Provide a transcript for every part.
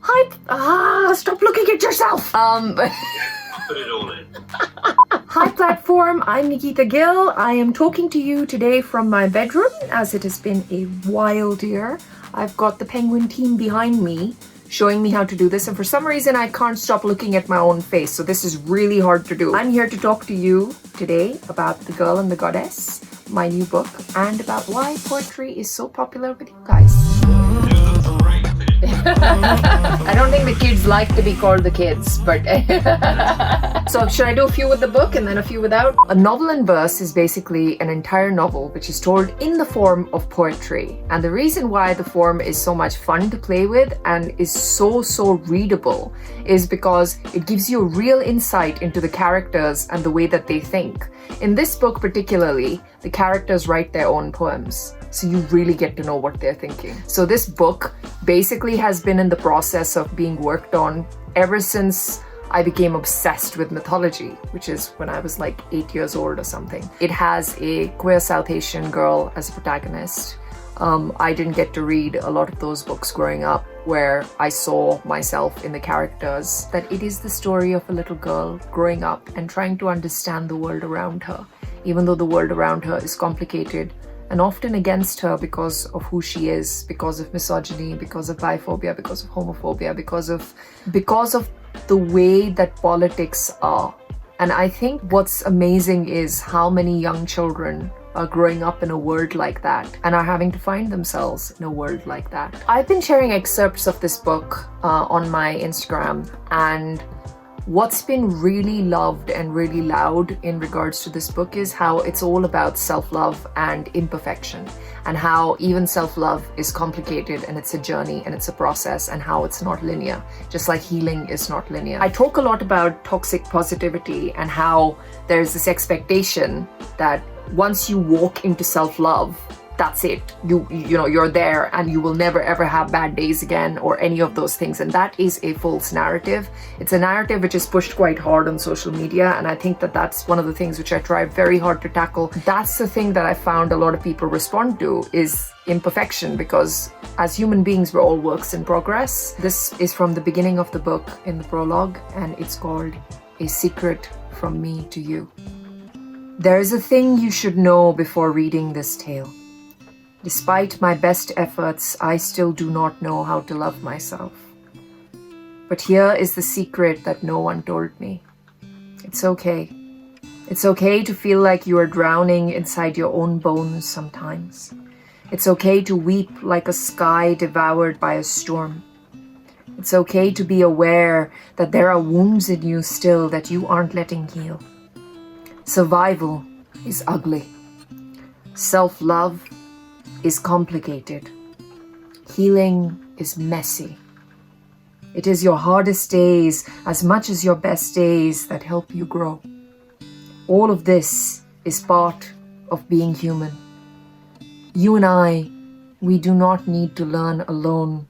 Hi, stop looking at yourself. Put it all in. Hi platform, I'm Nikita Gill. I am talking to you today from my bedroom as it has been a wild year. I've got the penguin team behind me showing me how to do this, and for some reason I can't stop looking at my own face, so this is really hard to do. I'm here to talk to you today about The Girl and the Goddess, my new book, and about why poetry is so popular with you guys. I don't think the kids like to be called the kids, but so should I do a few with the book and then a few without? A novel in verse is basically an entire novel which is told in the form of poetry, and the reason why the form is so much fun to play with and is so readable is because it gives you a real insight into the characters and the way that they think. In this book particularly, the characters write their own poems, so you really get to know what they're thinking. So this book basically has been in the process of being worked on ever since I became obsessed with mythology, which is when I was like 8 years old or something. It has a queer South Asian girl as a protagonist. I didn't get to read a lot of those books growing up where I saw myself in the characters, that it is the story of a little girl growing up and trying to understand the world around her, even though the world around her is complicated and often against her because of who she is, because of misogyny, because of biphobia, because of homophobia, because of the way that politics are. And I think what's amazing is how many young children are growing up in a world like that and are having to find themselves in a world like that. I've been sharing excerpts of this book on my Instagram, and what's been really loved and really loud in regards to this book is how it's all about self-love and imperfection, and how even self-love is complicated and it's a journey and it's a process, and how it's not linear, just like healing is not linear. I talk a lot about toxic positivity and how there's this expectation that once you walk into self-love, that's it. You know, you're there and you will never ever have bad days again or any of those things. And that is a false narrative. It's a narrative which is pushed quite hard on social media. And I think that that's one of the things which I try very hard to tackle. That's the thing that I found a lot of people respond to is imperfection, because as human beings, we're all works in progress. This is from the beginning of the book in the prologue, and it's called A Secret from Me to You. There is a thing you should know before reading this tale. Despite my best efforts, I still do not know how to love myself. But here is the secret that no one told me. It's okay. It's okay to feel like you are drowning inside your own bones sometimes. It's okay to weep like a sky devoured by a storm. It's okay to be aware that there are wounds in you still that you aren't letting heal. Survival is ugly. Self-love is complicated. Healing is messy. It is your hardest days as much as your best days that help you grow. All of this is part of being human. You and I, we do not need to learn alone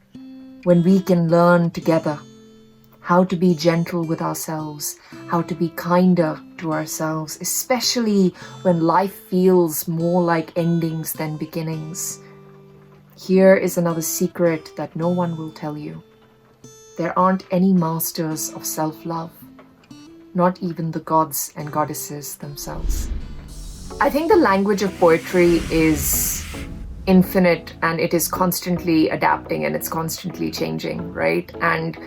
when we can learn together how to be gentle with ourselves, how to be kinder to ourselves, especially when life feels more like endings than beginnings. Here is another secret that no one will tell you. There aren't any masters of self-love, not even the gods and goddesses themselves. I think the language of poetry is infinite, and it is constantly adapting and it's constantly changing, right? And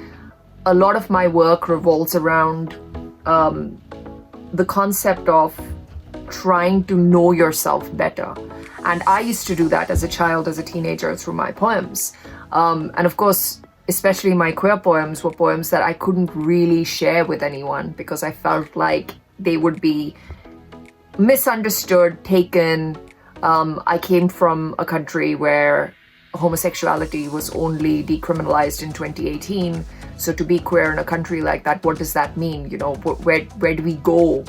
a lot of my work revolves around the concept of trying to know yourself better. And I used to do that as a child, as a teenager, through my poems. And of course, especially my queer poems were poems that I couldn't really share with anyone because I felt like they would be misunderstood, taken. I came from a country where homosexuality was only decriminalized in 2018. So to be queer in a country like that, what does that mean? You know, where do we go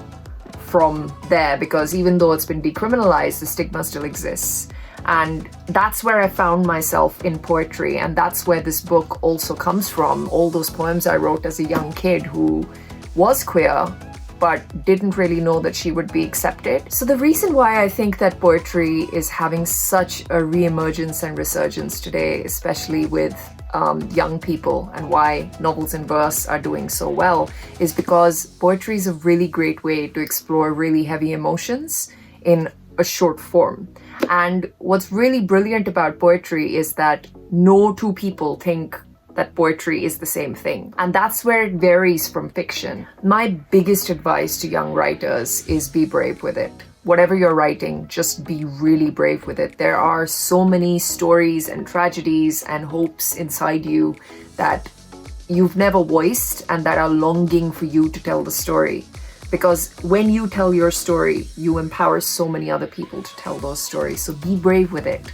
from there? Because even though it's been decriminalized, the stigma still exists. And that's where I found myself in poetry. And that's where this book also comes from. All those poems I wrote as a young kid who was queer, but didn't really know that she would be accepted. So the reason why I think that poetry is having such a reemergence and resurgence today, especially with young people and why novels in verse are doing so well is because poetry is a really great way to explore really heavy emotions in a short form. And what's really brilliant about poetry is that no two people think that poetry is the same thing. And that's where it varies from fiction. My biggest advice to young writers is be brave with it. Whatever you're writing, just be really brave with it. There are so many stories and tragedies and hopes inside you that you've never voiced and that are longing for you to tell the story. Because when you tell your story, you empower so many other people to tell those stories. So be brave with it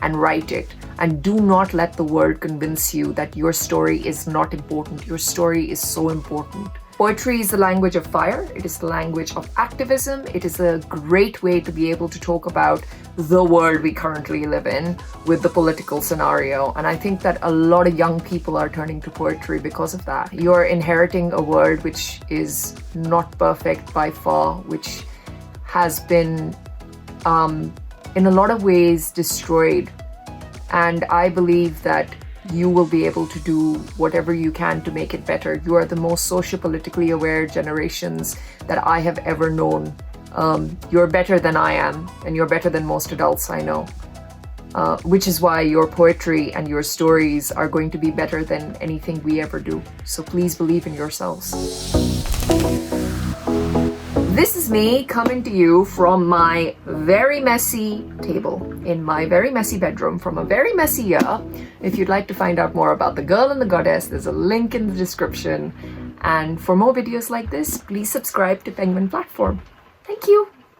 and write it. And do not let the world convince you that your story is not important. Your story is so important. Poetry is the language of fire. It is the language of activism. It is a great way to be able to talk about the world we currently live in with the political scenario. And I think that a lot of young people are turning to poetry because of that. You're inheriting a world which is not perfect by far, which has been, in a lot of ways, destroyed. And I believe that you will be able to do whatever you can to make it better. You are the most socio-politically aware generations that I have ever known. You're better than I am, and you're better than most adults I know. Which is why your poetry and your stories are going to be better than anything we ever do. So please believe in yourselves. This is me coming to you from my very messy table in my very messy bedroom from a very messy year. If you'd like to find out more about The Girl and the Goddess, there's a link in the description. And for more videos like this, please subscribe to Penguin Platform. Thank you.